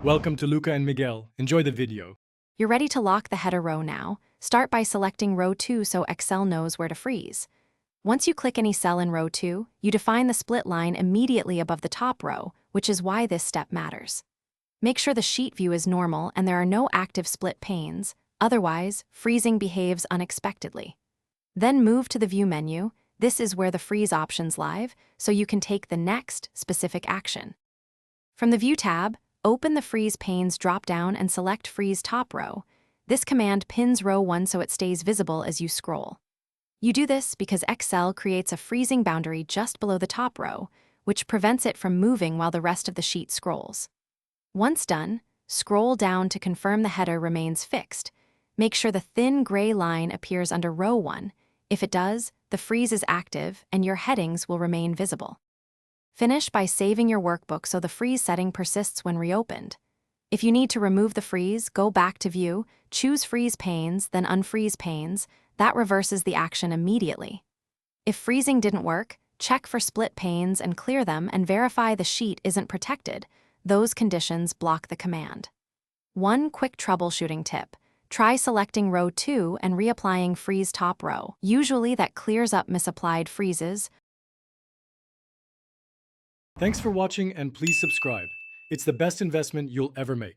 Welcome to Luca and Miguel. Enjoy the video. You're ready to lock the header row now. Start by selecting row 2 so Excel knows where to freeze. Once you click any cell in row 2, you define the split line immediately above the top row, which is why this step matters. Make sure the sheet view is normal and there are no active split panes, otherwise, freezing behaves unexpectedly. Then move to the View menu. This is where the freeze options live, so you can take the next specific action. From the View tab, open the Freeze Panes drop-down and select Freeze Top Row. This command pins row 1 so it stays visible as you scroll. You do this because Excel creates a freezing boundary just below the top row, which prevents it from moving while the rest of the sheet scrolls. Once done, scroll down to confirm the header remains fixed. Make sure the thin gray line appears under row 1. If it does, the freeze is active and your headings will remain visible. Finish by saving your workbook so the freeze setting persists when reopened. If you need to remove the freeze, go back to View, choose Freeze Panes, then Unfreeze Panes. That reverses the action immediately. If freezing didn't work, check for split panes and clear them and verify the sheet isn't protected. Those conditions block the command. One quick troubleshooting tip. Try selecting row 2 and reapplying Freeze Top Row. Usually that clears up misapplied freezes. Thanks for watching and please subscribe. It's the best investment you'll ever make.